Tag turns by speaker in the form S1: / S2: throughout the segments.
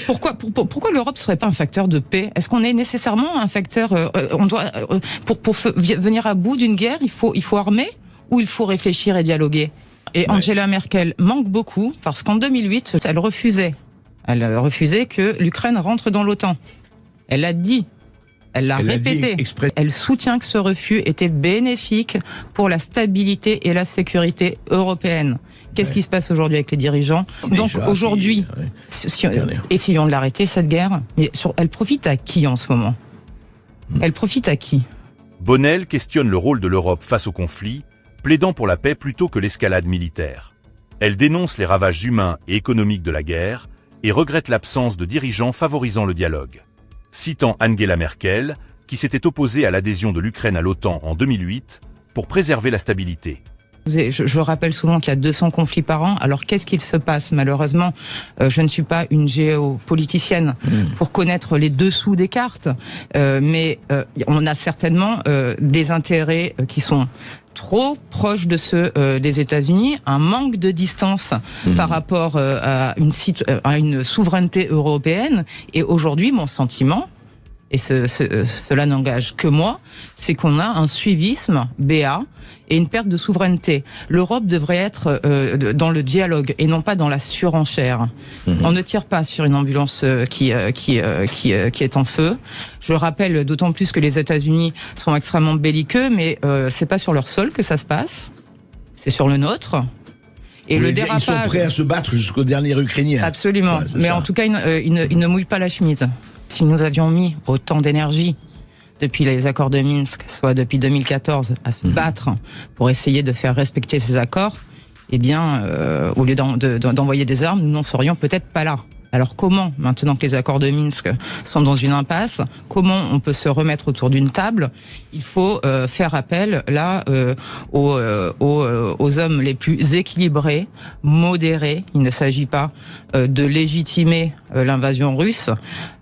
S1: Pourquoi l'Europe serait pas un facteur de paix? Est-ce qu'on est nécessairement un facteur on doit pour venir à bout d'une guerre, il faut armer ou il faut réfléchir et dialoguer? Et Angela Merkel manque beaucoup parce qu'en 2008, elle refusait que l'Ukraine rentre dans l'OTAN. Elle l'a dit. Elle l'a répété. Elle soutient que ce refus était bénéfique pour la stabilité et la sécurité européenne. Qu'est-ce qui se passe aujourd'hui avec les dirigeants? Donc aujourd'hui, essayons de l'arrêter, cette guerre. Mais elle profite à qui en ce moment? Elle profite à qui?
S2: Bonnell questionne le rôle de l'Europe face au conflit, plaidant pour la paix plutôt que l'escalade militaire. Elle dénonce les ravages humains et économiques de la guerre et regrette l'absence de dirigeants favorisant le dialogue. Citant Angela Merkel, qui s'était opposée à l'adhésion de l'Ukraine à l'OTAN en 2008 pour préserver la stabilité.
S1: Je rappelle souvent qu'il y a 200 conflits par an. Alors qu'est-ce qu'il se passe? Malheureusement, je ne suis pas une géopoliticienne pour connaître les dessous des cartes, mais on a certainement des intérêts qui sont trop proches de ceux des États-Unis, un manque de distance par rapport à une souveraineté européenne. Et aujourd'hui, mon sentiment, et cela n'engage que moi, c'est qu'on a un suivisme béat et une perte de souveraineté. L'Europe devrait être dans le dialogue et non pas dans la surenchère. On ne tire pas sur une ambulance qui est en feu. Je rappelle d'autant plus que les États-Unis sont extrêmement belliqueux, mais c'est pas sur leur sol que ça se passe, c'est sur le nôtre. Et le dérapage,
S3: ils sont prêts à se battre jusqu'au dernier Ukrainien.
S1: Absolument, mais en tout cas, ils ne mouillent pas la chemise. Si nous avions mis autant d'énergie depuis les accords de Minsk, soit depuis 2014, à se battre pour essayer de faire respecter ces accords, eh bien, au lieu d'envoyer des armes, nous n'en serions peut-être pas là. Alors comment, maintenant que les accords de Minsk sont dans une impasse, comment on peut se remettre autour d'une table? Il faut faire appel là aux hommes les plus équilibrés, modérés. Il ne s'agit pas de légitimer l'invasion russe.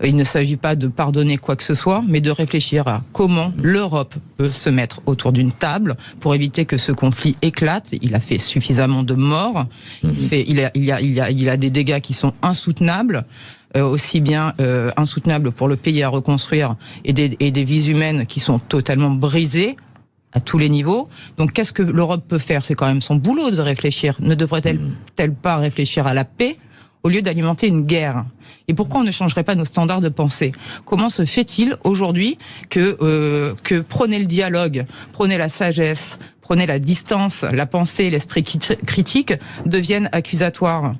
S1: Il ne s'agit pas de pardonner quoi que ce soit, mais de réfléchir à comment l'Europe peut se mettre autour d'une table pour éviter que ce conflit éclate. Il a fait suffisamment de morts. Il a des dégâts qui sont insoutenables. Aussi bien insoutenables pour le pays à reconstruire et des vies humaines qui sont totalement brisées à tous les niveaux. Donc qu'est-ce que l'Europe peut faire? C'est quand même son boulot de réfléchir. Ne devrait-elle pas réfléchir à la paix au lieu d'alimenter une guerre? Et pourquoi on ne changerait pas nos standards de pensée? Comment se fait-il aujourd'hui que prôner le dialogue, prôner la sagesse, prôner la distance, la pensée, l'esprit critique deviennent accusatoires?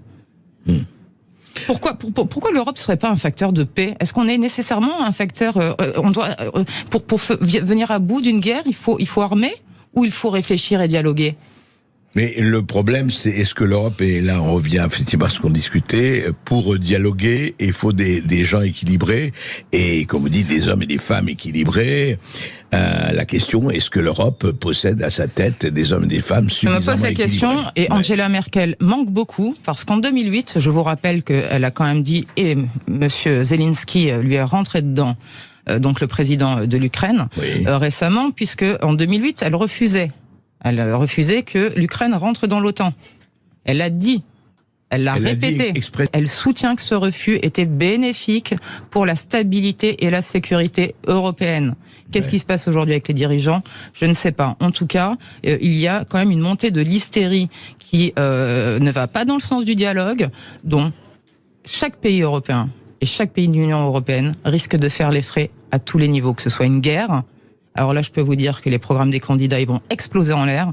S1: Pourquoi l'Europe serait pas un facteur de paix? Est-ce qu'on est nécessairement un facteur pour venir à bout d'une guerre, il faut armer ou il faut réfléchir et dialoguer?
S3: Mais le problème, c'est est-ce que l'Europe, et là on revient effectivement à ce qu'on discutait, pour dialoguer, il faut des gens équilibrés, et comme on dit, des hommes et des femmes équilibrés. La question, est-ce que l'Europe possède à sa tête des hommes et des femmes suffisamment équilibrés? Je me pose la question,
S1: et Angela Merkel manque beaucoup, parce qu'en 2008, je vous rappelle qu'elle a quand même dit, et monsieur Zelensky lui est rentré dedans, donc le président de l'Ukraine, récemment, puisque en 2008, elle refusait que l'Ukraine rentre dans l'OTAN. Elle l'a dit. Elle l'a répété. Elle soutient que ce refus était bénéfique pour la stabilité et la sécurité européenne. Qu'est-ce qui se passe aujourd'hui avec les dirigeants? Je ne sais pas. En tout cas, il y a quand même une montée de l'hystérie qui ne va pas dans le sens du dialogue, dont chaque pays européen et chaque pays de l'Union européenne risque de faire les frais à tous les niveaux, que ce soit une guerre. Alors là, je peux vous dire que les programmes des candidats, ils vont exploser en l'air.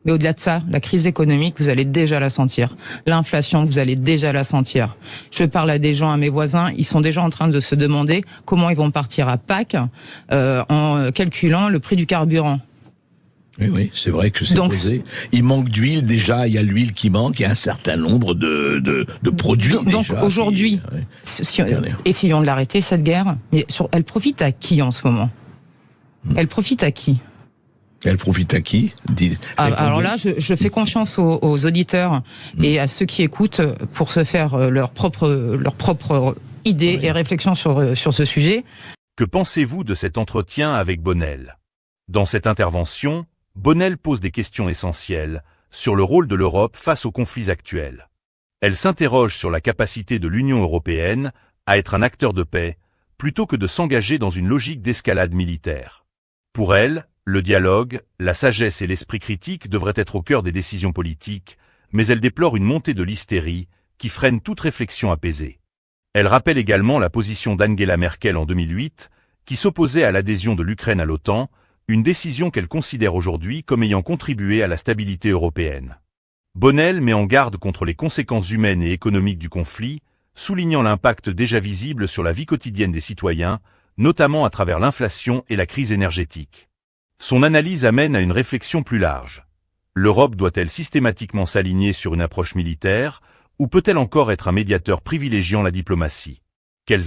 S1: Mais au-delà de ça, la crise économique, vous allez déjà la sentir. L'inflation, vous allez déjà la sentir. Je parle à des gens, à mes voisins, ils sont déjà en train de se demander comment ils vont partir à Pâques en calculant le prix du carburant.
S3: Oui, c'est vrai que c'est posé. Il manque d'huile déjà, il y a l'huile qui manque, il y a un certain nombre de produits.
S1: Donc aujourd'hui, essayons de l'arrêter, cette guerre. Mais elle profite à qui en ce moment? Elle profite à qui?
S3: Elle profite à qui?
S1: Alors là, je fais confiance aux auditeurs et à ceux qui écoutent pour se faire leur propre idée et réflexion sur ce sujet.
S2: Que pensez-vous de cet entretien avec Bonnell? Dans cette intervention, Bonnell pose des questions essentielles sur le rôle de l'Europe face aux conflits actuels. Elle s'interroge sur la capacité de l'Union européenne à être un acteur de paix, plutôt que de s'engager dans une logique d'escalade militaire. Pour elle, le dialogue, la sagesse et l'esprit critique devraient être au cœur des décisions politiques, mais elle déplore une montée de l'hystérie qui freine toute réflexion apaisée. Elle rappelle également la position d'Angela Merkel en 2008, qui s'opposait à l'adhésion de l'Ukraine à l'OTAN, une décision qu'elle considère aujourd'hui comme ayant contribué à la stabilité européenne. Bonnell met en garde contre les conséquences humaines et économiques du conflit, soulignant l'impact déjà visible sur la vie quotidienne des citoyens, notamment à travers l'inflation et la crise énergétique. Son analyse amène à une réflexion plus large. L'Europe doit-elle systématiquement s'aligner sur une approche militaire, ou peut-elle encore être un médiateur privilégiant la diplomatie ? Quelles